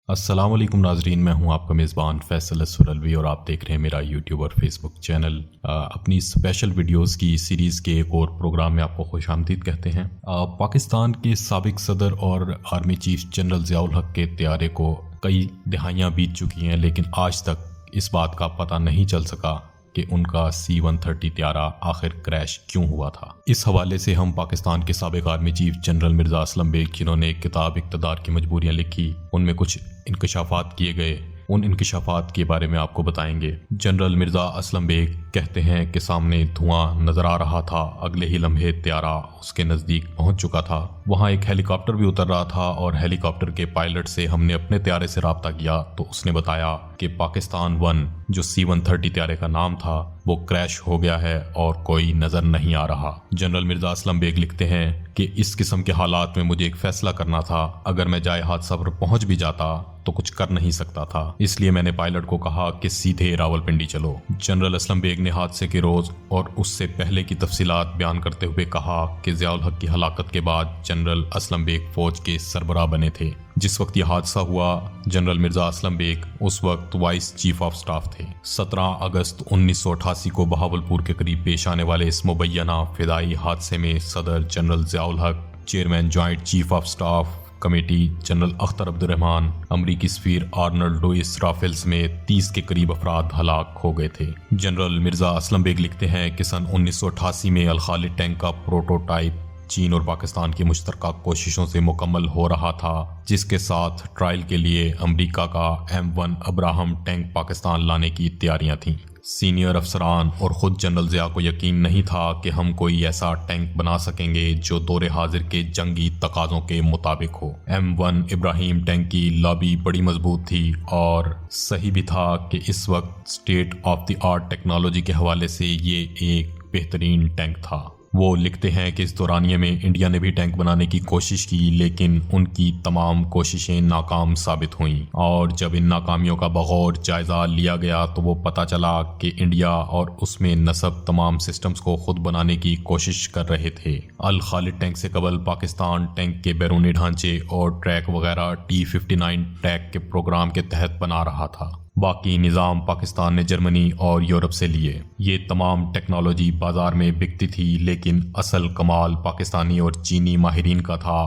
السلام علیکم ناظرین، میں ہوں آپ کا میزبان فیصل اسفرالوی اور آپ دیکھ رہے ہیں میرا یوٹیوب اور فیس بک چینل۔ اپنی اسپیشل ویڈیوز کی سیریز کے ایک اور پروگرام میں آپ کو خوش آمدید کہتے ہیں۔ پاکستان کے سابق صدر اور آرمی چیف جنرل ضیاء الحق کے طیارے کو کئی دہائیاں بیت چکی ہیں، لیکن آج تک اس بات کا پتہ نہیں چل سکا کہ ان کا C-130 طیارہ آخر کریش کیوں ہوا تھا۔ اس حوالے سے ہم پاکستان کے سابق army chief general Mirza Aslam Baig, جنہوں نے ایک کتاب اقتدار کی مجبوریاں لکھی، ان میں کچھ انکشافات کیے گئے، ان انکشافات کے بارے میں آپ کو بتائیں گے۔ جنرل مرزا اسلم بیگ کہتے ہیں کہ سامنے دھواں نظر آ رہا تھا، اگلے ہی لمحے طیارہ اس کے نزدیک پہنچ چکا تھا۔ وہاں ایک ہیلی کاپٹر بھی اتر رہا تھا اور ہیلی کاپٹر کے پائلٹ سے ہم نے اپنے طیارے سے رابطہ کیا تو اس نے بتایا کہ پاکستان 1 جو C-130 طیارے کا نام تھا وہ کریش ہو گیا ہے اور کوئی نظر نہیں آ رہا۔ جنرل مرزا اسلم بیگ لکھتے ہیں کہ اس قسم کے حالات میں مجھے ایک فیصلہ کرنا تھا، اگر میں جائے حادثہ پر پہنچ بھی جاتا تو کچھ کر نہیں سکتا تھا، اس لیے میں نے پائلٹ کو کہا کہ سیدھے راولپنڈی چلو۔ جنرل اسلم بیگ نے حادثے کے روز اور اس سے پہلے کی تفصیلات بیان کرتے ہوئے کہا کہ ضیاء الحق کی ہلاکت کے بعد جنرل اسلم بیگ فوج کے سربراہ بنے تھے۔ جس وقت یہ حادثہ ہوا، جنرل مرزا اسلم بیگ اس وقت وائس چیف آف سٹاف تھے۔ 17 اگست 1988 کو بہاولپور کے قریب پیش آنے والے اس مبینہ فدائی حادثے میں صدر general Zia ul Haq, chairman joint chief of staff committee general Akhtar عبد الرحمان، امریکی سفیر آرنلڈ لوئس رافیل سمیت 30 کے قریب افراد ہلاک ہو گئے تھے۔ جنرل مرزا اسلم بیگ لکھتے ہیں کہ سن 1988 میں الخالد ٹینک کا پروٹوٹائپ چین اور پاکستان کی مشترکہ کوششوں سے مکمل ہو رہا تھا، جس کے ساتھ ٹرائل کے لیے امریکہ کا M1 ابراہم ٹینک پاکستان لانے کی تیاریاں تھیں۔ سینئر افسران اور خود جنرل ضیاء کو یقین نہیں تھا کہ ہم کوئی ایسا ٹینک بنا سکیں گے جو دور حاضر کے جنگی تقاضوں کے مطابق ہو۔ M1 ابراہیم ٹینک کی لابی بڑی مضبوط تھی اور صحیح بھی تھا کہ اس وقت state of the art technology کے حوالے سے یہ ایک بہترین ٹینک تھا۔ وہ لکھتے ہیں کہ اس دورانیے میں انڈیا نے بھی ٹینک بنانے کی کوشش کی، لیکن ان کی تمام کوششیں ناکام ثابت ہوئیں، اور جب ان ناکامیوں کا بغور جائزہ لیا گیا تو وہ پتہ چلا کہ انڈیا اور اس میں نصب تمام سسٹمز کو خود بنانے کی کوشش کر رہے تھے۔ الخالد ٹینک سے قبل پاکستان ٹینک کے بیرونی ڈھانچے اور ٹریک وغیرہ T-59 ٹریک کے پروگرام کے تحت بنا رہا تھا۔ باقی نظام پاکستان نے جرمنی اور یورپ سے لیے۔ یہ تمام ٹیکنالوجی بازار میں بکتی تھی، لیکن اصل کمال پاکستانی اور چینی ماہرین کا تھا،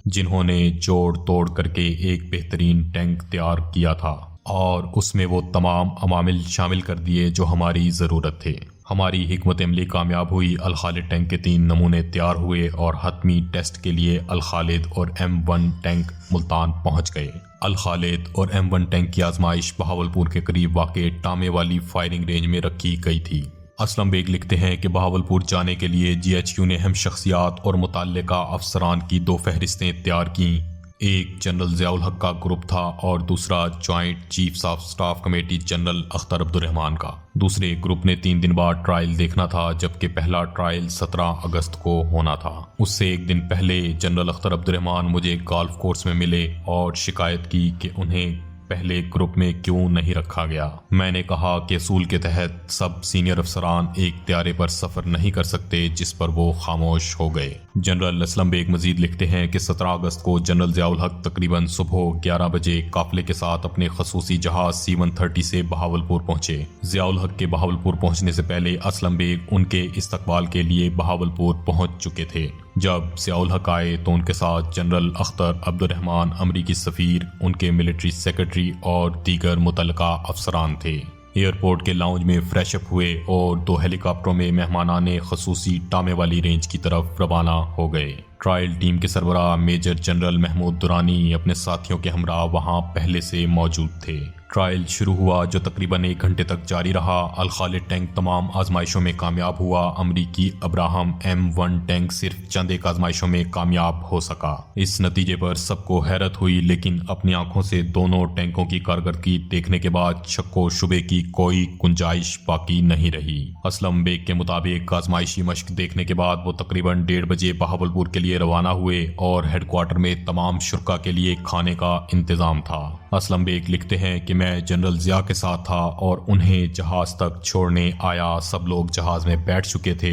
جنہوں نے جوڑ توڑ کر کے ایک بہترین ٹینک تیار کیا تھا اور اس میں وہ تمام عوامل شامل کر دیے جو ہماری ضرورت تھے۔ ہماری حکمت عملی کامیاب ہوئی، الخالد ٹینک کے 3 نمونے تیار ہوئے اور حتمی ٹیسٹ کے لیے الخالد اور M1 ٹینک ملتان پہنچ گئے۔ الخالد اور M1 ٹینک کی آزمائش بہاولپور کے قریب واقع ٹامے والی فائرنگ رینج میں رکھی گئی تھی۔ اسلم بیگ لکھتے ہیں کہ بہاولپور جانے کے لیے GHQ نے اہم شخصیات اور متعلقہ افسران کی 2 فہرستیں تیار کیں، ایک جنرل ضیاء الحق کا گروپ تھا اور دوسرا joint chiefs of staff committee general Akhtar عبد الرحمان کا۔ دوسرے گروپ نے 3 دن بعد ٹرائل دیکھنا تھا، جبکہ پہلا ٹرائل 17 اگست کو ہونا تھا۔ اس سے ایک دن پہلے جنرل اختر عبد الرحمان مجھے گالف کورس میں ملے اور شکایت کی کہ انہیں پہلے گروپ میں کیوں نہیں رکھا گیا۔ میں نے کہا کہ اصول کے تحت سب سینئر افسران ایک طیارے پر سفر نہیں کر سکتے، جس پر وہ خاموش ہو گئے۔ جنرل اسلم بیگ مزید لکھتے ہیں کہ 17 اگست کو جنرل ضیاء الحق تقریباً صبح 11 بجے قافلے کے ساتھ اپنے خصوصی جہاز C-130 سے بہاولپور پہنچے۔ ضیاء الحق کے بہاولپور پہنچنے سے پہلے اسلم بیگ ان کے استقبال کے لیے بہاولپور پہنچ چکے تھے۔ جب ضیاء الحق آئے تو ان کے ساتھ جنرل اختر عبد الرحمان، امریکی سفیر، ان کے ملٹری سیکرٹری اور دیگر متعلقہ افسران تھے۔ ایئرپورٹ کے لاؤنج میں فریش اپ ہوئے اور 2 ہیلی کاپٹروں میں مہمانان خصوصی ٹامے والی رینج کی طرف روانہ ہو گئے۔ ٹرائل ٹیم کے سربراہ میجر جنرل محمود درانی اپنے ساتھیوں کے ہمراہ وہاں پہلے سے موجود تھے۔ ٹرائل شروع ہوا جو تقریباً 1 گھنٹے تک جاری رہا۔ الخالد ٹینک تمام آزمائشوں میں کامیاب ہوا، امریکی ابراہم M1 ٹینک صرف چند ایک آزمائشوں میں کامیاب ہو سکا۔ اس نتیجے پر سب کو حیرت ہوئی، لیکن اپنی آنکھوں سے دونوں ٹینکوں کی کارکردگی دیکھنے کے بعد شک و شبے کی کوئی گنجائش باقی نہیں رہی۔ اسلم بیگ کے مطابق آزمائشی مشق دیکھنے کے بعد وہ تقریباً 1:30 بجے بہاولپور کے لیے روانہ ہوئے اور ہیڈ کوارٹر میں تمام شرکا کے لیے کھانے کا انتظام تھا۔ اسلم بیگ لکھتے ہیں کہ میں جنرل ضیاء کے ساتھ تھا اور انہیں جہاز تک چھوڑنے آیا۔ سب لوگ جہاز میں بیٹھ چکے تھے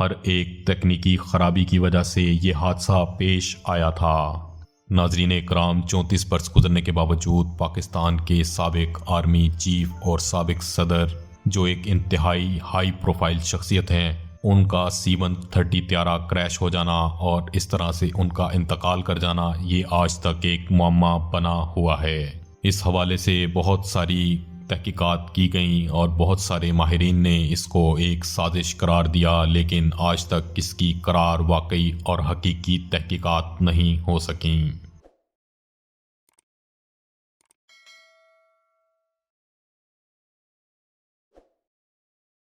ہر ایک تکنیکی خرابی کی وجہ سے یہ حادثہ پیش آیا تھا۔ ناظرین اکرام، 34 برس گزرنے کے باوجود پاکستان کے سابق آرمی چیف اور سابق صدر جو ایک انتہائی ہائی پروفائل شخصیت ہیں، ان کا C-130 طیارہ کریش ہو جانا اور اس طرح سے ان کا انتقال کر جانا، یہ آج تک ایک معمہ بنا ہوا ہے۔ اس حوالے سے بہت ساری تحقیقات کی گئیں اور بہت سارے ماہرین نے اس کو ایک سازش قرار دیا، لیکن آج تک اس کی قرار واقعی اور حقیقی تحقیقات نہیں ہو سکیں۔